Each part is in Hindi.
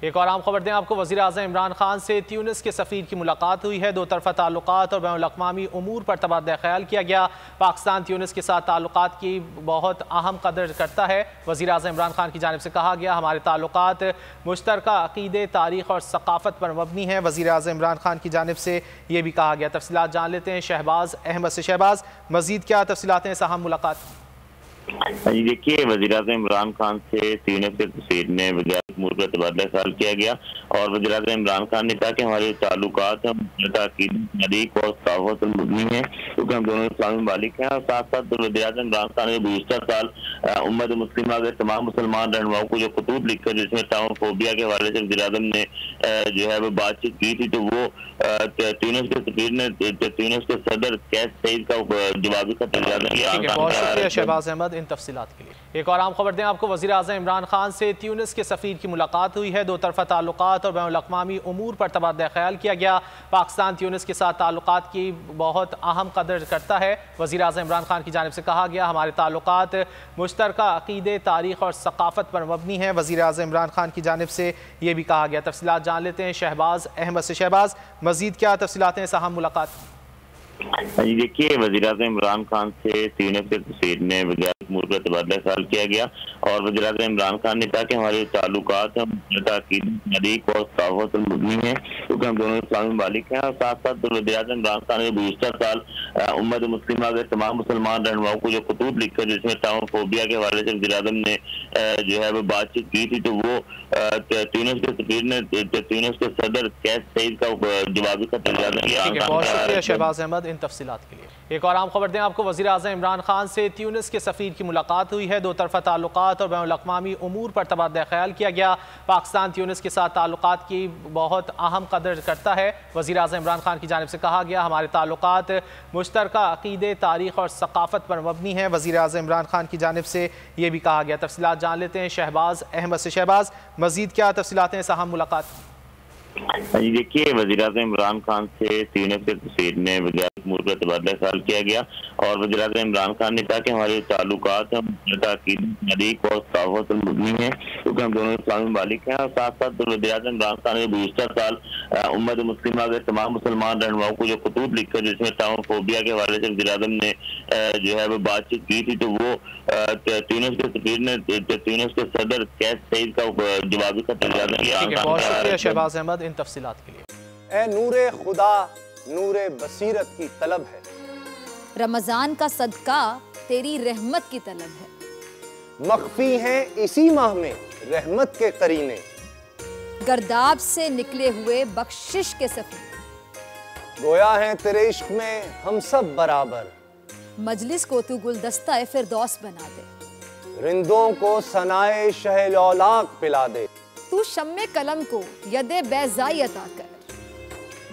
एक और आम खबर दें आपको। वज़ीर आज़म इमरान खान से ट्यूनिस के सफ़ीर की मुलाकात हुई है। दो तरफ़ा ताल्लुकात और बैनुल-अक़वामी उमूर पर तबादला ख़याल किया गया। पाकिस्तान ट्यूनिस के साथ ताल्लुकात की बहुत अहम कदर करता है। वज़ीर आज़म इमरान खान की जानिब से कहा गया, हमारे ताल्लुकात मुश्तरका अक़ीदे, तारीख़ और सक़ाफ़त पर मबनी है। वज़ीर आज़म इमरान खान की जानिब से ये भी कहा गया। तफ़सीलात जान लेते हैं शहबाज अहमद से। शहबाज, मज़ीद क्या तफ़सीलात हैं इस अहम मुलाकात? जी देखिए, वज़ीर-ए-आज़म इमरान खान से ट्यूनिस के सफ़ीर ने वज़ारत उमूर का तबादला ख्याल किया गया और वज़ीर-ए-आज़म इमरान खान ने कहा कि हमारे ताल्लुकात तारीख़ और सक़ाफ़त पर मबनी है, क्योंकि हम दोनों इस्लामी ममालिक हैं। और साथ साथ वज़ीर-ए-आज़म इमरान खान ने गुज़िश्ता साल उम्मत मुस्लिमा के तमाम मुसलमान रहनुमाओं को जो खतूत लिखे, जिसमें टाउनफोबिया के हवाले से वज़ीर-ए-आज़म ने जो है वो बातचीत की थी, तो वो ट्यूनिस के सफ़ीर ने ट्यूनिस के सदर कैस सईद का जवाबी खत किया। बहुत शुक्रिया शहबाज अहमद इन तफसीलात के लिए। एक और आम खबर दें आपको। वज़ीर आज़म इमरान खान से ट्यूनिस के सफ़ीर की मुलाकात हुई है। दो तरफ़ा ताल्लुकात और बैनुल-अक़वामी उमूर पर तबादला ख़याल किया गया। पाकिस्तान ट्यूनिस के साथ ताल्लुकात की बहुत अहम कदर करता है। वज़ीर आज़म इमरान खान की जानिब से कहा गया, हमारे ताल्लुकात मुश्तरका अक़ीदे, तारीख़ और सक़ाफ़त पर मबनी है। वज़ीर आज़म इमरान खान की जानिब से ये भी कहा गया। तफ़सीलात जान लेते हैं शहबाज अहमद से। शहबाज, मज़ीद क्या तफ़सीलात हैं इस अहम मुलाकात? जी देखिए, वज़ीर-ए-आज़म इमरान खान से ट्यूनिस के सफ़ीर ने वज़ारत उमूर का तबादला ख्याल किया गया और वज़ीर-ए-आज़म इमरान खान ने कहा कि हमारे ताल्लुकात तारीख़ और सक़ाफ़त पर मबनी है, क्योंकि हम दोनों इस्लामी ममालिक हैं। और साथ साथ वज़ीर-ए-आज़म इमरान खान ने गुज़िश्ता साल उम्मत मुस्लिमा के तमाम मुसलमान रहनुमाओं को जो खतूत लिखे, जिसमें टाउनफोबिया के हवाले से वज़ीर-ए-आज़म ने जो है वो बातचीत की थी, तो वो ट्यूनिस के सफ़ीर ने ट्यूनिस के सदर कैस सईद का जवाबी खत किया। बहुत शुक्रिया शहबाज अहमद इन तफसीलात के लिए। एक और आम खबर दें आपको। वज़ीर आज़म इमरान खान से ट्यूनिस के सफ़ीर की मुलाकात हुई है। दो तरफ़ा ताल्लुकात और बैनुल-अक़वामी उमूर पर तबादला ख़याल किया गया। पाकिस्तान ट्यूनिस के साथ ताल्लुकात की बहुत अहम कदर करता है। वज़ीर आज़म इमरान खान की जानिब से कहा गया, हमारे ताल्लुकात मुश्तरका अक़ीदे, तारीख़ और सक़ाफ़त पर मबनी है। वज़ीर आज़म इमरान खान की जानिब से ये भी कहा गया। तफ़सीलात जान लेते हैं शहबाज अहमद से। शहबाज, मज़ीद क्या तफ़सीलात हैं इस अहम मुलाकात? जी देखिए, वज़ीर-ए-आज़म इमरान खान से ट्यूनिस के सफ़ीर ने वज़ारत उमूर का तबादला ख्याल किया गया और वज़ीर-ए-आज़म इमरान खान ने कहा कि हमारे ताल्लुकात तारीख़ और सक़ाफ़त पर मबनी है, क्योंकि हम दोनों इस्लामी ममालिक हैं। और साथ साथ वज़ीर-ए-आज़म इमरान खान ने गुज़िश्ता साल उम्मत मुस्लिमा के तमाम मुसलमान रहनुमाओं को जो खतूत लिखे, जिसमें टाउनफोबिया के हवाले से वज़ीर-ए-आज़म ने जो है वो बातचीत की थी, तो वो ट्यूनिस के सफ़ीर ने ट्यूनिस के सदर कैस सईद का जवाबी खत किया। बहुत शुक्रिया शहबाज अहमद इन तफसीलात के लिए। ए नूरे खुदा, नूरे बसीरत की तलब है, रमजान का सदका तेरी रहमत की तलब है। मख्फी हैं इसी माह में रहमत के करीने, गर्दाब से निकले हुए बख्शिश के सफर, गोया हैं तेरे इश्क में हम सब बराबर, मजलिस को तू गुलदस्ता फिरदौस बना दे, रिंदों को सनाए शहलौलाक पिला दे, तू शम्मे कलम को यदे बैज़ाई अता कर,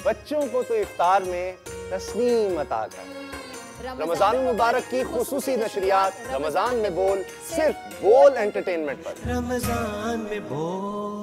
बच्चों को तो इफ्तार में तस्नीम अता कर। रमजान मुबारक की खुसूसी नशरियात रमजान में बोल, सिर्फ बोल एंटरटेनमेंट पर। रमजान में बोल।